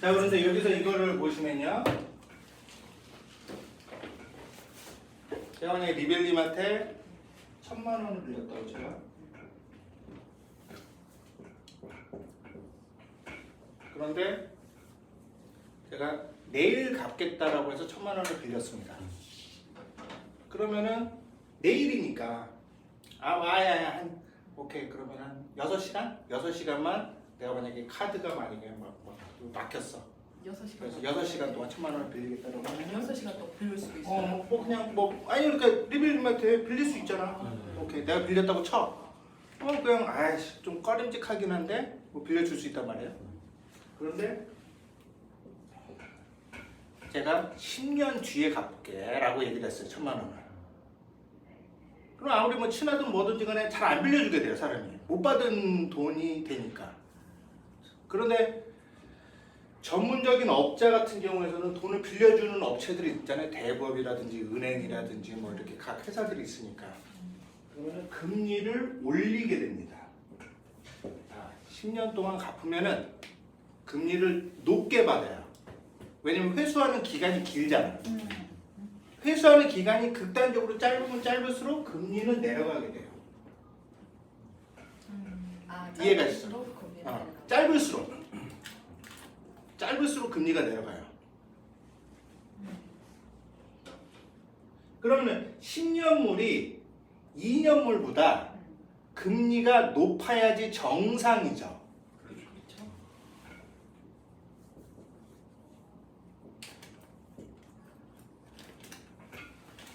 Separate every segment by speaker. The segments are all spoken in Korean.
Speaker 1: 자, 그런데 여기서 이거를 보시면요. 제가 만약에 리벨님한테 1,000만 원을 빌렸다고 쳐요. 그런데 제가 내일 갚겠다라고 해서 1,000만 원을 빌렸습니다. 그러면은 내일이니까 와야 한 오케이 그러면 한 6시간? 6시간만 내가 만약에 카드가 만약에 막혔어.
Speaker 2: 6시간.
Speaker 1: 그래서 6시간 동안 1,000만 원을 빌리겠다고 하면
Speaker 2: 6시간 또 빌릴 수도 있어요.
Speaker 1: 뭐 그냥 아니 그러니까 리빌님한테 빌릴 수 있잖아. 오케이 내가 빌렸다고 쳐. 그냥 아이씨 좀 꺼림직하긴 한데 뭐 빌려줄 수 있단 말이에요. 그런데 제가 10년 뒤에 갚을게라고 얘기를 했어요. 1,000만 원을. 그럼 아무리 뭐 친하든 뭐든지 간에 잘 안 빌려주게 돼요. 사람이. 못 받은 돈이 되니까. 그런데 전문적인 업자 같은 경우에는 돈을 빌려주는 업체들이 있잖아요. 대부업이라든지 은행이라든지 뭐 이렇게 각 회사들이 있으니까. 그러면 금리를 올리게 됩니다. 10년 동안 갚으면은 금리를 높게 받아요. 왜냐면 회수하는 기간이 길잖아요. 회수하는 기간이 극단적으로 짧으면 짧을수록 금리는 내려가게 돼요. 이해가 있어? 짧을수록 금리가 내려가요. 그러면 10년물이 2년물보다 금리가 높아야지 정상이죠.
Speaker 2: 그렇죠.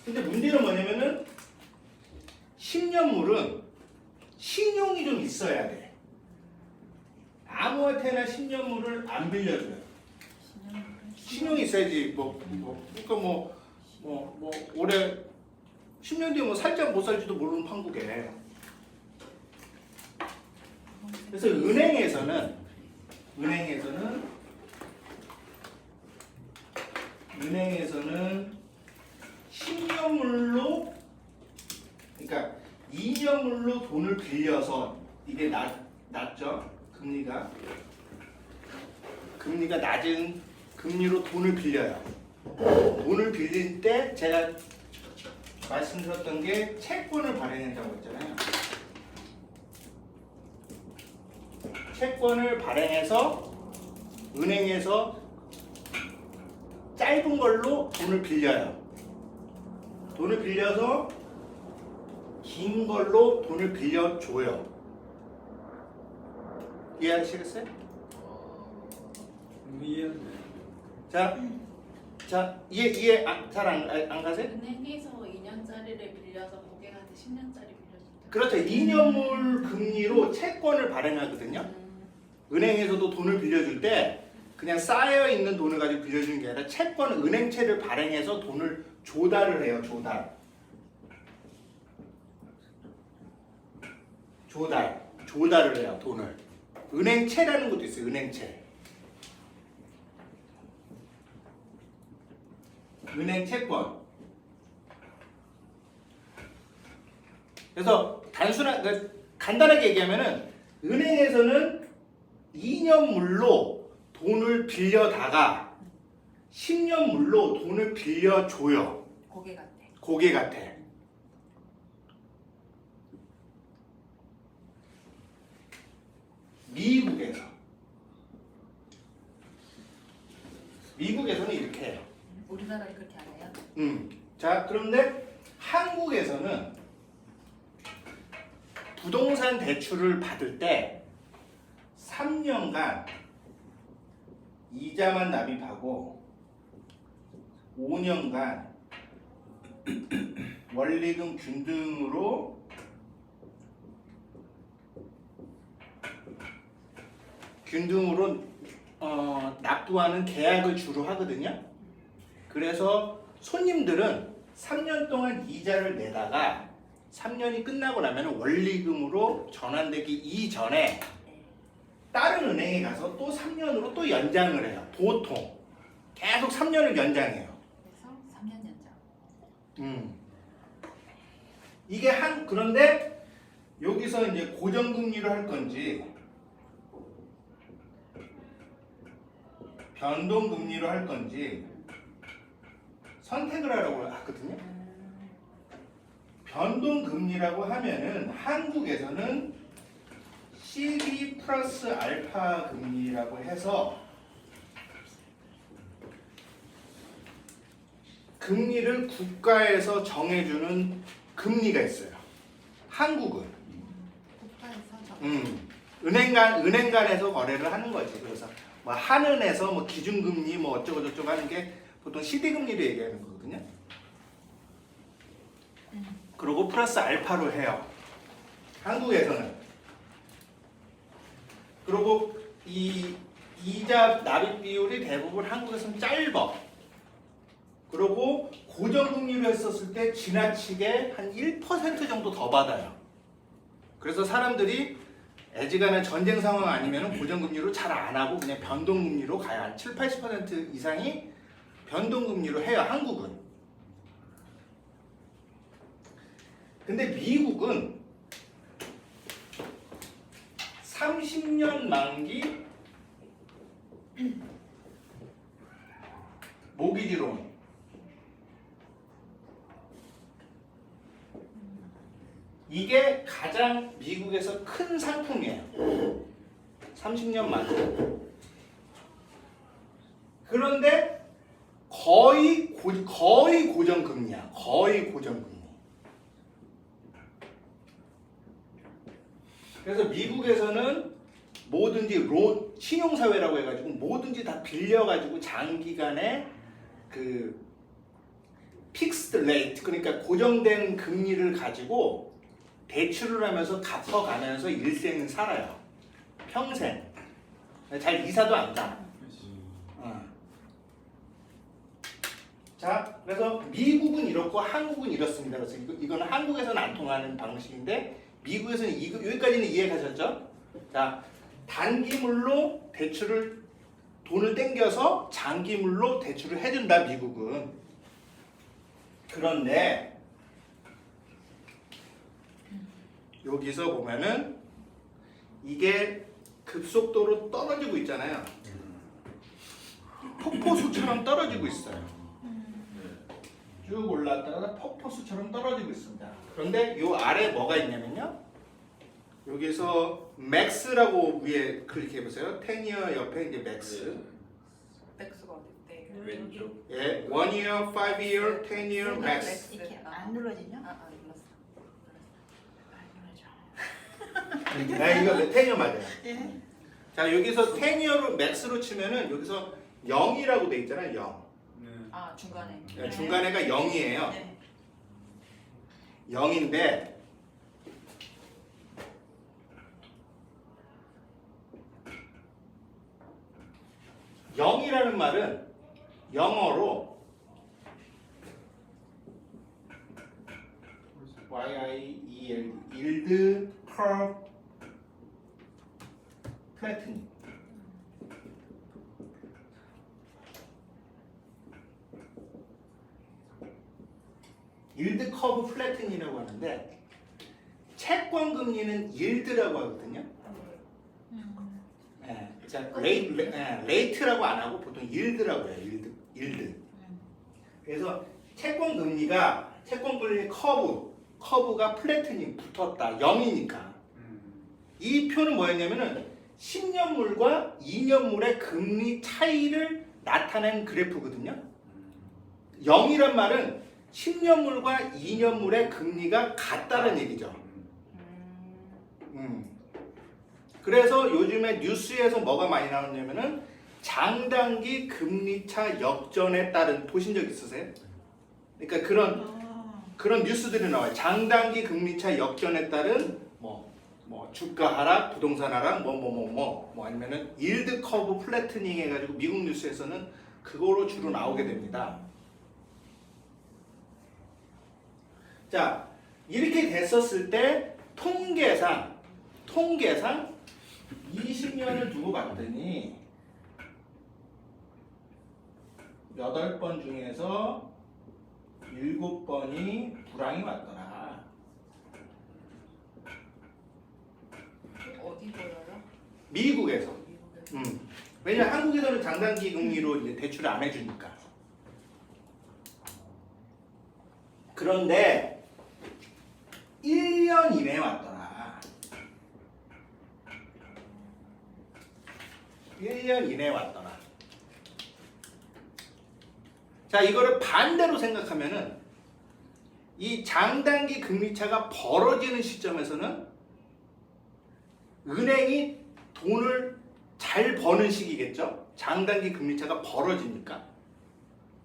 Speaker 1: 근데 문제는 뭐냐면은 10년물은 신용이 좀 있어야 돼. 아무한테나 10년물을 안 빌려줘요. 신용이 있어야지 그러니까 올해 10년 뒤에 뭐 살지 못 살지도 모르는 판국에. 그래서 은행에서는 10년물로 그러니까 2년물로 돈을 빌려서 이게 낮죠? 금리가 낮은 금리로 돈을 빌려요. 돈을 빌릴 때 제가 말씀드렸던 게 채권을 발행한다고 했잖아요. 채권을 발행해서 은행에서 짧은 걸로 돈을 빌려요. 돈을 빌려서 긴 걸로 돈을 빌려줘요. 이해하시겠어요? 자, 이해 잘 안 가세요?
Speaker 3: 은행에서 2년짜리를 빌려서 고객한테 10년짜리 빌려준다.
Speaker 1: 그렇죠. 2년물 금리로 채권을 발행하거든요. 은행에서도 돈을 빌려줄 때 그냥 쌓여 있는 돈을 가지고 빌려주는 게 아니라 채권 은행채를 발행해서 돈을 조달을 해요. 조달을 해요. 돈을. 은행채라는 것도 있어요. 은행 채권. 그래서 간단하게 얘기하면은 은행에서는 2년물로 돈을 빌려다가 10년물로 돈을 빌려줘요. 고객한테. 미국에서는 이렇게 해요.
Speaker 2: 우리나라는 그렇게 안 해요?
Speaker 1: 자, 그런데 한국에서는 부동산 대출을 받을 때 3년간 이자만 납입하고 5년간 원리금 균등으로 납부하는 계약을 주로 하거든요. 그래서 손님들은 3년 동안 이자를 내다가 3년이 끝나고 나면 원리금으로 전환되기 이전에 다른 은행에 가서 또 3년으로 또 연장을 해요. 보통 계속 3년을 연장해요.
Speaker 2: 그래서 3년 연장.
Speaker 1: 이게 그런데 여기서 이제 고정금리로 할 건지 변동금리로 할 건지 선택을 하라고 하거든요. 변동금리라고 하면은 한국에서는 CD 플러스 알파 금리라고 해서 금리를 국가에서 정해주는 금리가 있어요. 한국은
Speaker 2: 국가에서
Speaker 1: 은행 간에서 거래를 하는 거지. 그래서 뭐 한은에서 뭐 기준금리 뭐 어쩌고 저쩌고 하는 게 보통 CD 금리로 얘기하는 거거든요. 그리고 플러스 알파로 해요. 한국에서는. 그리고 이 이자 납입 비율이 대부분 한국에서는 짧아. 그리고 고정금리로 했었을 때 지나치게 한 1% 정도 더 받아요. 그래서 사람들이 애지간한 전쟁 상황 아니면 고정금리로 잘 안 하고 그냥 변동금리로 가야 한 7, 80% 이상이 변동금리로 해요. 한국은. 근데 미국은 30년 만기 모기지론 이게 가장 미국에서 큰 상품이에요. 30년 만기. 그런데 거의 고정금리야. 거의 고정금리. 그래서 미국에서는 뭐든지 신용사회라고 해가지고 뭐든지 다 빌려가지고 장기간에 그 픽스드 레이트 그러니까 고정된 금리를 가지고 대출을 하면서 갚아가면서 일생을 살아요. 평생. 잘 이사도 안 가. 자, 그래서 미국은 이렇고 한국은 이렇습니다. 그래서 이거는 한국에서는 안 통하는 방식인데 미국에서는 여기까지는 이해가셨죠? 자, 단기물로 돈을 땡겨서 장기물로 대출을 해준다, 미국은. 그런데 여기서 보면은 이게 급속도로 떨어지고 있잖아요. 폭포수처럼 떨어지고 있어요. 쭉 올랐다가 폭포수처럼 떨어지고 있습니다. 그런데 요 아래 뭐가 있냐면요. 여기서 맥스라고 위에 클릭해 보세요. 10year 옆에 이제 맥스.
Speaker 2: 백수가 어디 있대?
Speaker 4: 왼쪽.
Speaker 1: 예, 1year, 5year, 10year 맥스.
Speaker 2: 이렇게
Speaker 5: 안 눌러지냐?
Speaker 2: 안 눌렀어.
Speaker 5: 안 눌러져.
Speaker 1: 네, 이거 10year 맞아요.
Speaker 5: 예.
Speaker 1: 자, 여기서 10year로 맥스로 치면은 여기서 0이라고 돼 있잖아요. 0.
Speaker 2: 아 중간에.
Speaker 1: 네, 중간에가 0이에요.
Speaker 5: 네.
Speaker 1: 0인데 영이라는 말은 영어로 YIELD yield curve flattening yield curve flattening이라고 하는데 채권 금리는 yield라고 하거든요. 네, 자, 레이트라고 안 하고 보통 yield라고 해요. yield. 그래서 채권 금리가 커브가 플래트닝 붙었다. 0이니까. 이 표는 뭐였냐면은 10년물과 2년물의 금리 차이를 나타낸 그래프거든요. 0이란 말은 10년물과 2년물의 금리가 같다는 얘기죠. 그래서 요즘에 뉴스에서 뭐가 많이 나오냐면은 장단기 금리차 역전에 따른 보신 적 있으세요? 그러니까 그런 뉴스들이 나와요. 장단기 금리차 역전에 따른 뭐 주가 하락, 부동산 하락, 뭐 아니면은 일드 커브 플래트닝 해가지고 미국 뉴스에서는 그거로 주로 나오게 됩니다. 자, 이렇게 됐었을 때 통계상 20년을 두고 봤더니 8번 중에서 7번이 불황이 왔더라.
Speaker 2: 어디 보여요?
Speaker 1: 미국에서.
Speaker 2: 미국에서.
Speaker 1: 왜냐면 한국에서는 장단기 금리로 이제 대출을 안 해주니까. 그런데 1년 이내에 왔더라. 1년 이내에 왔더라. 자, 이거를 반대로 생각하면은 이 장단기 금리차가 벌어지는 시점에서는 은행이 돈을 잘 버는 시기겠죠? 장단기 금리차가 벌어지니까.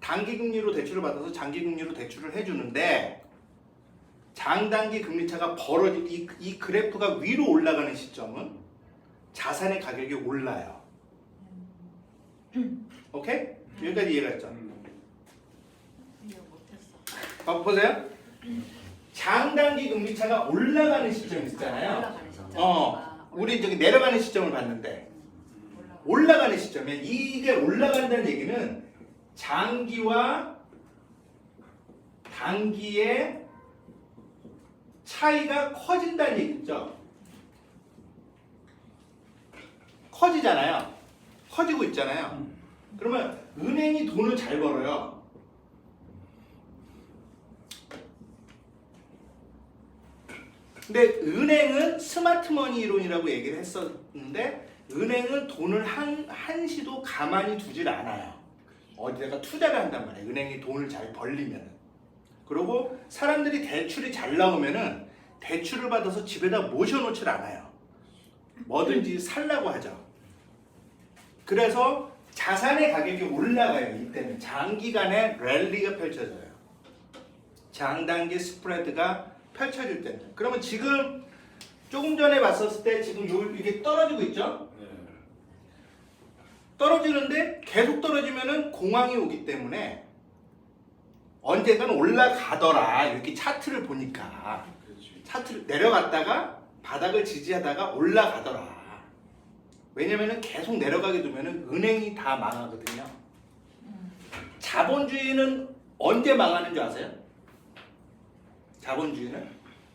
Speaker 1: 단기 금리로 대출을 받아서 장기 금리로 대출을 해주는데 장단기 금리차가 이 그래프가 위로 올라가는 시점은 자산의 가격이 올라요. 오케이? 여기까지 이해가 했죠?
Speaker 2: 이해 못했어.
Speaker 1: 보세요. 장단기 금리차가 올라가는 시점이 있잖아요.
Speaker 2: 올라가는 시점.
Speaker 1: 우리 저기 내려가는 시점을 봤는데 올라가는 시점에 이게 올라간다는 얘기는 장기와 단기의 차이가 커진다는 얘기죠. 커지잖아요. 커지고 있잖아요. 그러면 은행이 돈을 잘 벌어요. 근데 은행은 스마트머니 이론이라고 얘기를 했었는데 은행은 돈을 한시도 가만히 두질 않아요. 어디다가 투자를 한단 말이에요. 은행이 돈을 잘 벌리면은. 그리고 사람들이 대출이 잘 나오면은 대출을 받아서 집에다 모셔놓질 않아요. 뭐든지 살라고 하죠. 그래서 자산의 가격이 올라가요. 이때는 장기간의 랠리가 펼쳐져요. 장단기 스프레드가 펼쳐질 때는. 그러면 지금 조금 전에 봤었을 때 지금 이게 떨어지고 있죠? 떨어지는데 계속 떨어지면은 공황이 오기 때문에 언젠가는 올라가더라. 이렇게 차트를 보니까 차트를 내려갔다가 바닥을 지지하다가 올라가더라. 왜냐면은 계속 내려가게 되면은 은행이 다 망하거든요. 자본주의는 언제 망하는 줄 아세요? 자본주의는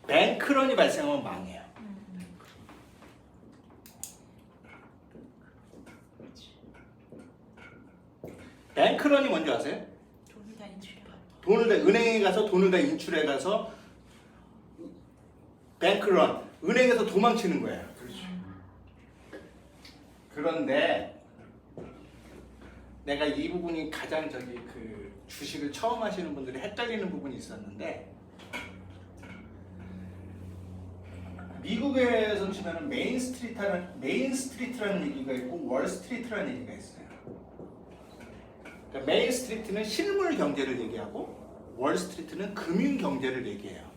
Speaker 1: 뱅크런이 발생하면 망해요. 뱅크런이 뭔지 아세요?
Speaker 5: 돈을 다 인출해.
Speaker 1: 돈을 다 은행에 가서 돈을 다 인출해 가서 뱅크런 은행에서 도망치는 거예요. 그런데 내가 이 부분이 가장 그 주식을 처음 하시는 분들이 헷갈리는 부분이 있었는데 미국에서 치면은 메인 스트리트라는 얘기가 있고 월 스트리트라는 얘기가 있어요. 그러니까 메인 스트리트는 실물 경제를 얘기하고 월 스트리트는 금융 경제를 얘기해요.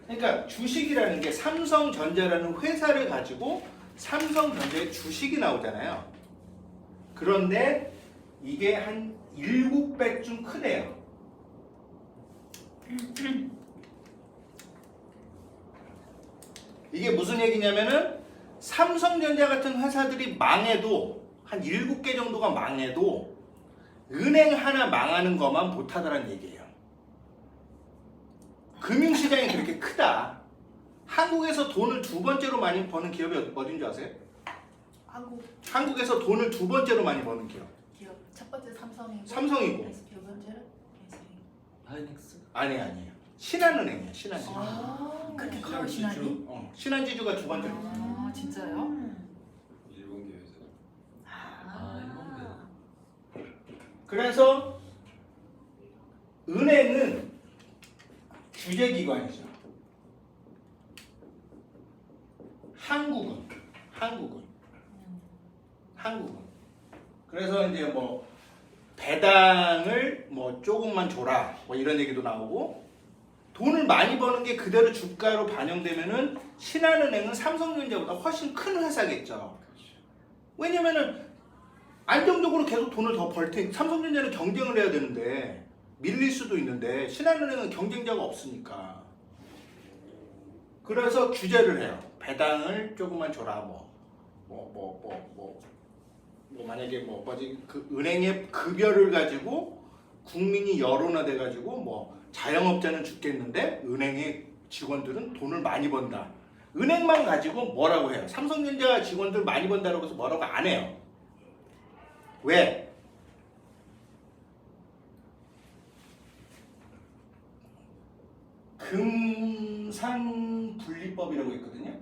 Speaker 1: 그러니까 주식이라는 게 삼성전자라는 회사를 가지고 삼성전자의 주식이 나오잖아요. 그런데 이게 한 7배쯤 크대요. 이게 무슨 얘기냐면은 삼성전자 같은 회사들이 망해도 한 7개 정도가 망해도 은행 하나 망하는 것만 못하다는 얘기예요. 금융시장이 그렇게 크다. 한국에서 돈을 두 번째로 많이 버는 기업이 어딘 줄 아세요? 한국에서 돈을 두 번째로 많이 버는 기업.
Speaker 5: 첫 번째 삼성이고.
Speaker 1: 삼성이고.
Speaker 5: 두 번째는 SK.
Speaker 4: 하이닉스?
Speaker 1: 아니에요. 신한은행이에요. 신한은행.
Speaker 5: 그렇게 커요 신한이?
Speaker 1: 신한지주가 두 번째로.
Speaker 2: 아 진짜요?
Speaker 4: 일본 계에서. 일본 계.
Speaker 1: 그래서 은행은 규제기관이죠. 한국은. 그래서 이제 뭐 배당을 뭐 조금만 줘라 뭐 이런 얘기도 나오고 돈을 많이 버는 게 그대로 주가로 반영되면은 신한은행은 삼성전자보다 훨씬 큰 회사겠죠. 왜냐면은 안정적으로 계속 돈을 더 벌 테니 삼성전자는 경쟁을 해야 되는데 밀릴 수도 있는데 신한은행은 경쟁자가 없으니까. 그래서 규제를 해요. 배당을 조금만 줘라 만약에 그 은행의 급여를 가지고 국민이 여론화돼 가지고 자영업자는 죽겠는데 은행의 직원들은 돈을 많이 번다. 은행만 가지고 뭐라고 해요? 삼성전자 직원들 많이 번다고 해서 뭐라고 안 해요. 왜? 금산분리법이라고 있거든요.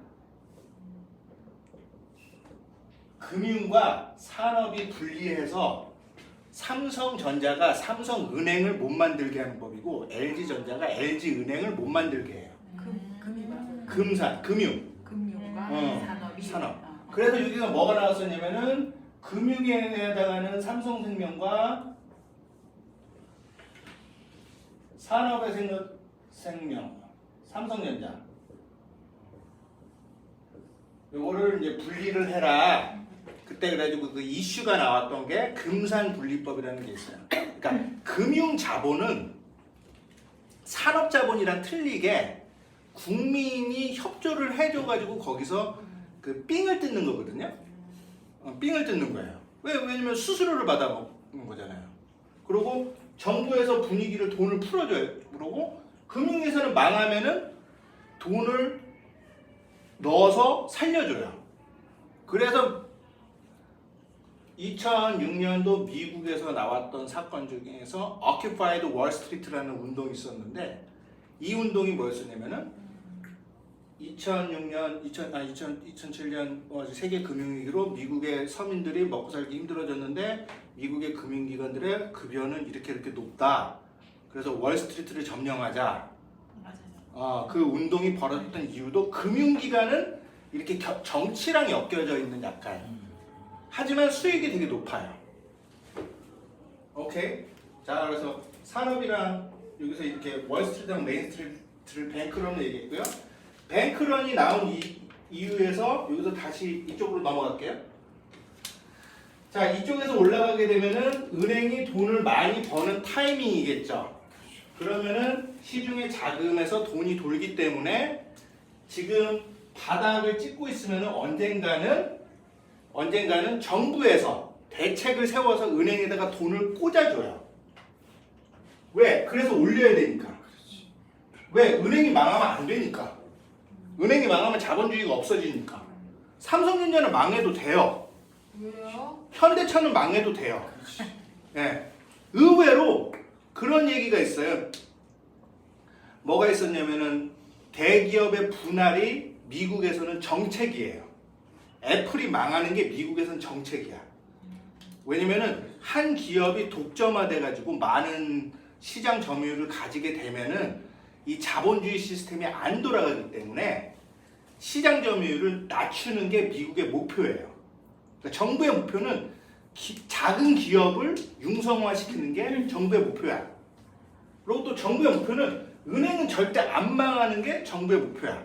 Speaker 1: 금융과 산업이 분리해서 삼성전자가 삼성은행을 못 만들게 하는 법이고 LG전자가 LG은행을 못 만들게 해요.
Speaker 5: 금이 맞아요.
Speaker 1: 금산, 금융.
Speaker 2: 금융과 산업이
Speaker 1: 산업.
Speaker 2: 아,
Speaker 1: 그래서 여기가 뭐가 나왔었냐면은 금융에 해당하는 삼성생명과 산업의 생명, 삼성전자. 요거를 이제 분리를 해라. 그때 그래가지고 그 이슈가 나왔던 게 금산분리법이라는 게 있어요. 그러니까 금융자본은 산업자본이랑 틀리게 국민이 협조를 해줘가지고 거기서 그 삥을 뜯는 거거든요. 삥을 뜯는 거예요. 왜냐면 수수료를 받아먹는 거잖아요. 그리고 정부에서 분위기를 돈을 풀어줘요. 그러고 금융에서는 망하면은 돈을 넣어서 살려줘요. 그래서 2006년도 미국에서 나왔던 사건 중에서 Occupied Wall Street라는 운동이 있었는데 이 운동이 뭐였었냐면은 2007년 세계 금융위기로 미국의 서민들이 먹고 살기 힘들어졌는데 미국의 금융기관들의 급여는 이렇게 높다. 그래서 월스트리트를 점령하자.
Speaker 5: 맞아요.
Speaker 1: 그 운동이 벌어졌던 이유도 금융기관은 이렇게 정치랑 엮여져 있는 약간. 하지만 수익이 되게 높아요. 오케이? 자, 그래서 산업이랑 여기서 이렇게 월스트리트랑 메인스트리트를 뱅크런을 얘기했고요. 뱅크런이 나온 이유에서 여기서 다시 이쪽으로 넘어갈게요. 자, 이쪽에서 올라가게 되면은 은행이 돈을 많이 버는 타이밍이겠죠. 그러면은 시중의 자금에서 돈이 돌기 때문에 지금 바닥을 찍고 있으면은 언젠가는 정부에서 대책을 세워서 은행에다가 돈을 꽂아줘요. 왜? 그래서 올려야 되니까. 왜? 은행이 망하면 안 되니까. 은행이 망하면 자본주의가 없어지니까. 삼성전자는 망해도 돼요.
Speaker 2: 왜요?
Speaker 1: 현대차는 망해도 돼요. 예. 의외로 그런 얘기가 있어요. 뭐가 있었냐면은 대기업의 분할이 미국에서는 정책이에요. 애플이 망하는 게 미국에서는 정책이야. 왜냐면은 한 기업이 독점화돼 가지고 많은 시장 점유율을 가지게 되면은 이 자본주의 시스템이 안 돌아가기 때문에 시장 점유율을 낮추는 게 미국의 목표예요. 그러니까 정부의 목표는 작은 기업을 융성화시키는 게 정부의 목표야. 그리고 또 정부의 목표는 은행은 절대 안 망하는 게 정부의 목표야.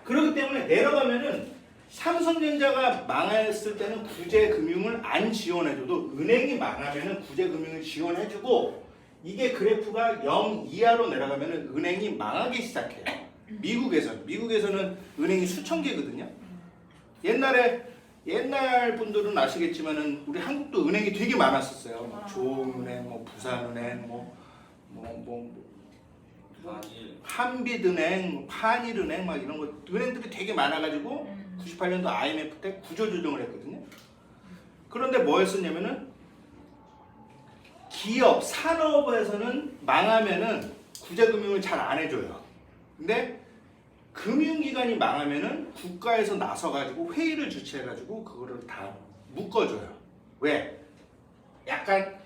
Speaker 1: 그렇기 때문에 내려가면은 삼성전자가 망했을 때는 구제금융을 안 지원해줘도 은행이 망하면은 구제금융을 지원해주고 이게 그래프가 0 이하로 내려가면은 은행이 망하기 시작해요. 미국에서는 은행이 수천 개거든요. 옛날 분들은 아시겠지만은 우리 한국도 은행이 되게 많았었어요. 뭐 조은행, 뭐 부산은행, 한빛은행, 한일은행 막 이런 거 은행들이 되게 많아가지고 98년도 IMF 때 구조조정을 했거든요. 그런데 뭐였었냐면은 기업, 산업에서는 망하면은 구제금융을 잘 안 해줘요. 근데 금융기관이 망하면은 국가에서 나서가지고 회의를 주최해가지고 그거를 다 묶어줘요. 왜? 약간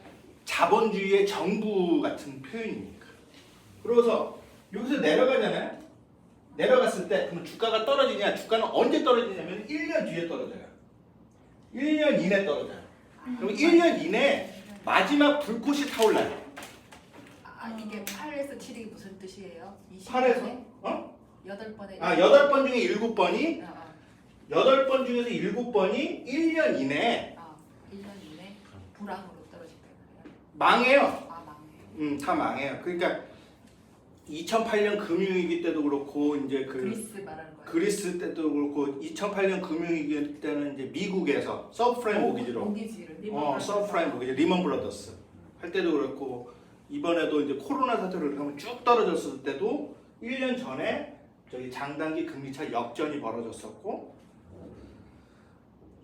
Speaker 1: 자본주의의 정부 같은 표현이니까. 그래서 여기서 내려가잖아요. 내려갔을 때 그럼 주가가 떨어지냐? 주가는 언제 떨어지냐면 1년 뒤에 떨어져요. 1년 이내 떨어져요. 그럼 1년 이내 마지막 불꽃이 타올라요.
Speaker 2: 이게 8에서 7이 무슨 뜻이에요?
Speaker 1: 8에서
Speaker 2: 8번에
Speaker 1: 8번 중에 7번이 8번 중에서 7번이 1년 이내에
Speaker 2: 1년 이내 불황으로 떨어진다고요?
Speaker 1: 망해요.
Speaker 2: 망해요.
Speaker 1: 다 망해요. 그러니까 2008년 금융위기 때도 그렇고 이제
Speaker 2: 그리스 말하는 거예요.
Speaker 1: 그리스 때도 그렇고 2008년 금융위기 때는 이제 미국에서 서브프라임 모기지로
Speaker 2: 모기지를
Speaker 1: 서브프라임 모기지 리먼 브라더스 할 때도 그렇고 이번에도 이제 코로나 사태를 하면 쭉 떨어졌을 때도 1년 전에 저기 장단기 금리차 역전이 벌어졌었고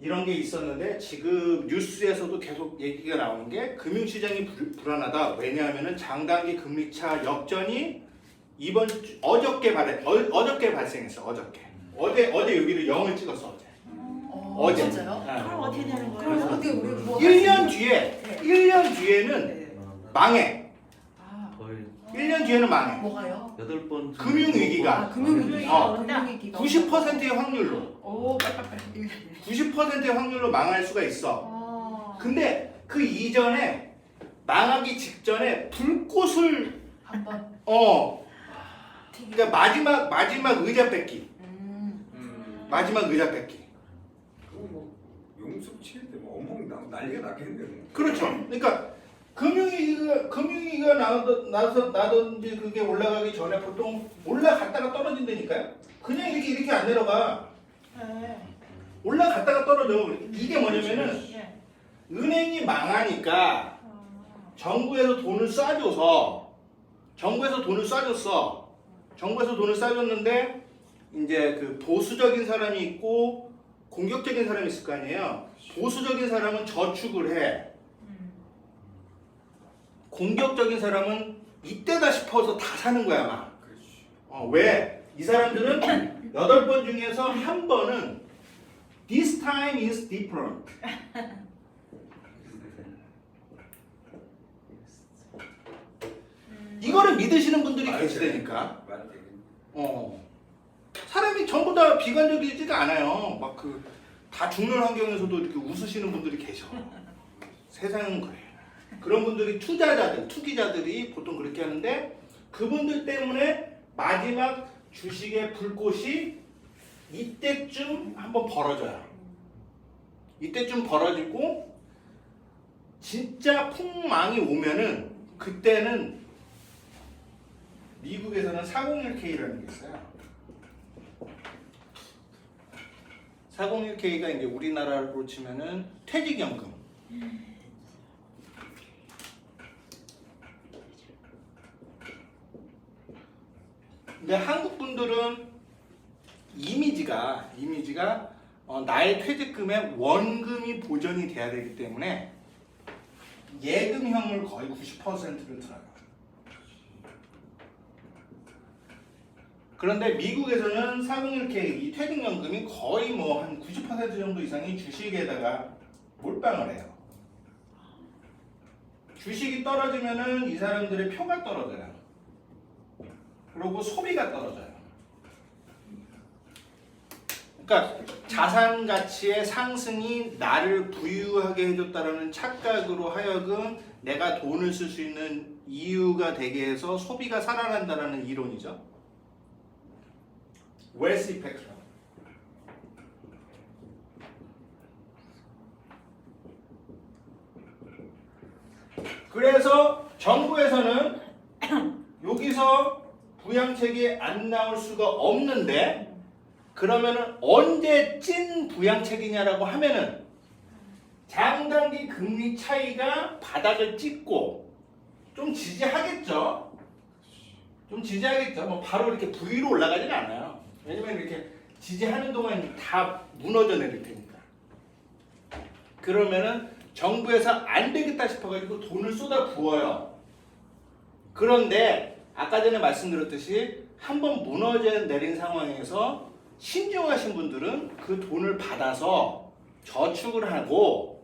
Speaker 1: 이런 게 있었는데 지금 뉴스에서도 계속 얘기가 나오는 게 금융시장이 불안하다. 왜냐하면은 장단기 금리차 역전이 어저께 발생했어. 어제 여기를 0을 찍었어. 어제.
Speaker 2: 진짜요?
Speaker 5: 그럼 어떻게 되는 거예요?
Speaker 2: 그럼 어떻게 우리 뭐
Speaker 1: 1년 뒤에는
Speaker 2: 네.
Speaker 1: 망해.
Speaker 5: 아,
Speaker 4: 거의
Speaker 1: 1년 뒤에는 망해.
Speaker 2: 뭐가요?
Speaker 4: 8번
Speaker 1: 금융위기가.
Speaker 2: 금융위기.
Speaker 1: 어.
Speaker 2: 금융위기가.
Speaker 1: 90%의 확률로.
Speaker 5: 오, 빨빨빨.
Speaker 1: 90%의 확률로 망할 수가 있어. 근데 그 이전에 망하기 직전에 불꽃을
Speaker 2: 한번
Speaker 1: 그러니까 마지막 의자 뺏기. 마지막 의자 뺏기.
Speaker 6: 그거 뭐 용수 칠 때 뭐 엉망 난리가 났겠는데 뭐.
Speaker 1: 그렇죠. 그러니까 금융위기가 나든지 그게 올라가기 전에 보통 올라갔다가 떨어진다니까요. 그냥 이렇게 안 내려가.
Speaker 5: 네.
Speaker 1: 올라갔다가 떨어져. 이게 뭐냐면은
Speaker 5: 네.
Speaker 1: 은행이 망하니까 정부에서 돈을 쏴줬어. 정부에서 돈을 쏴줬는데 이제 그 보수적인 사람이 있고 공격적인 사람이 있을 거 아니에요. 보수적인 사람은 저축을 해. 공격적인 사람은 이때다 싶어서 다 사는 거야 막.
Speaker 6: 그렇지.
Speaker 1: 왜? 이 사람들은 8번 중에서 한 번은 This time is different. 이거를 믿으시는 분들이 계시다니까.
Speaker 6: 말이 되겠네.
Speaker 1: 사람이 전부 다 비관적이지가 않아요. 막 다 죽는 환경에서도 이렇게 웃으시는 분들이 계셔. 세상은 그래요. 그런 분들이 투기자들이 보통 그렇게 하는데 그분들 때문에 마지막 주식의 불꽃이 이때쯤 한번 벌어져요. 이때쯤 벌어지고 진짜 폭망이 오면은 그때는 미국에서는 401k라는 게 있어요. 401k가 이제 우리나라로 치면은 퇴직연금. 근데 한국 분들은 이미지가 나의 퇴직금에 원금이 보전이 돼야 되기 때문에 예금형을 거의 90%를 들어요. 그런데 미국에서는 401k 이 퇴직연금이 거의 뭐 한 90% 정도 이상이 주식에다가 몰빵을 해요. 주식이 떨어지면은 이 사람들의 표가 떨어져요. 그리고 소비가 떨어져요. 그러니까 자산 가치의 상승이 나를 부유하게 해줬다라는 착각으로 하여금 내가 돈을 쓸 수 있는 이유가 되게 해서 소비가 살아난다라는 이론이죠. 웨스 이펙트라고. 그래서 정부에서는 여기서 부양책이 안 나올 수가 없는데 그러면은 언제 찐 부양책이냐라고 하면은 장단기 금리 차이가 바닥을 찍고 좀 지지하겠죠. 뭐 바로 이렇게 V로 올라가지는 않아요. 왜냐면 이렇게 지지하는 동안 다 무너져 내릴 테니까. 그러면은 정부에서 안 되겠다 싶어가지고 돈을 쏟아 부어요. 그런데 아까 전에 말씀드렸듯이 한번 무너져 내린 상황에서 신중하신 분들은 그 돈을 받아서 저축을 하고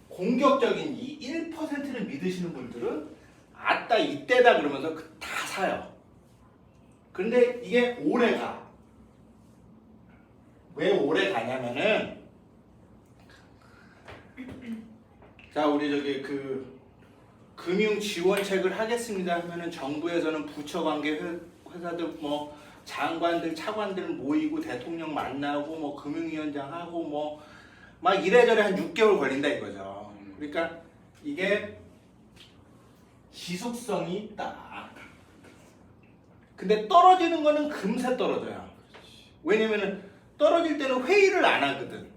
Speaker 1: 공격적인 이 1%를 믿으시는 분들은 아따 이때다 그러면서 다 사요. 그런데 이게 오래 가. 왜 오래 가냐면은 자 우리 저기 금융 지원책을 하겠습니다 하면은 정부에서는 부처관계 회사들 뭐 장관들 차관들 모이고 대통령 만나고 뭐 금융위원장 하고 뭐 막 이래저래 한 6개월 걸린다 이거죠. 그러니까 이게 지속성이 있다. 근데 떨어지는 거는 금세 떨어져요. 왜냐면은 떨어질 때는 회의를 안 하거든.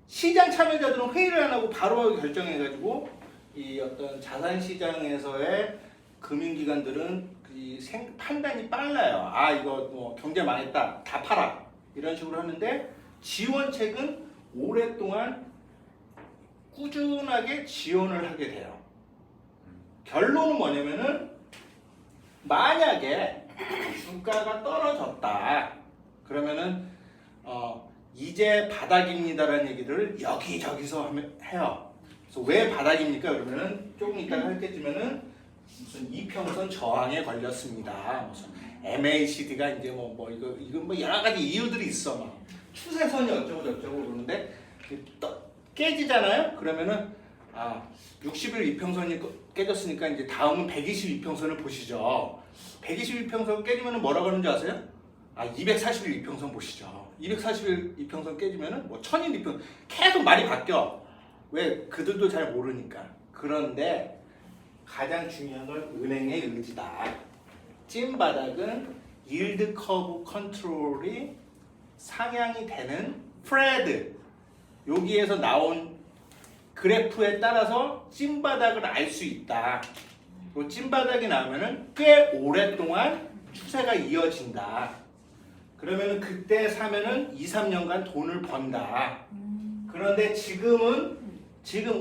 Speaker 1: 시장 참여자들은 회의를 안 하고 바로 결정해가지고 이 어떤 자산 시장에서의 금융기관들은 판단이 빨라요. 아 이거 뭐 경제 망했다, 다 팔아 이런 식으로 하는데 지원책은 오랫동안 꾸준하게 지원을 하게 돼요. 결론은 뭐냐면은 만약에 주가가 떨어졌다 그러면은 이제 바닥입니다라는 얘기를 여기저기서 해요. 그래서 왜 바닥입니까? 그러면은 조금 이따가 할 때쯤에는 무슨 이평선 저항에 걸렸습니다. 무슨 MACD가 이제 이건 뭐 여러 가지 이유들이 있어. 막 추세선이 어쩌고 저쩌고 그러는데 깨지잖아요. 그러면은 60일 이평선이 깨졌으니까 이제 다음은 120 이평선을 보시죠. 120 이평선 깨지면은 뭐라고 하는지 아세요? 240일 이평선 보시죠. 240일 이평선 깨지면은 뭐 1000일 이평선 계속 말이 바뀌어. 왜? 그들도 잘 모르니까. 그런데 가장 중요한 건 은행의 의지다. 찐바닥은 일드 커브 컨트롤이 상향이 되는 프레드 여기에서 나온 그래프에 따라서 찐바닥을 알 수 있다. 그리고 찐바닥이 나오면은 꽤 오랫동안 추세가 이어진다. 그러면은 그때 사면은 2, 3년간 돈을 번다. 그런데 지금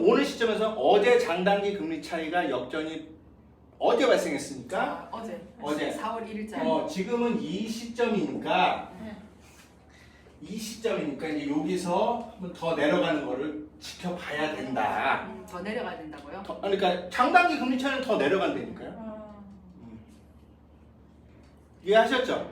Speaker 1: 오늘 시점에서 어제 장단기 금리 차이가 역전이 어제 발생했으니까
Speaker 2: 어제 4월 1일자.
Speaker 1: 지금은 이 시점이니까 이제 여기서 한번 더 내려가는 거를 지켜봐야 된다.
Speaker 2: 더 내려가야 된다고요?
Speaker 1: 그러니까 장단기 금리 차이는 더 내려간다니까요. 이해하셨죠?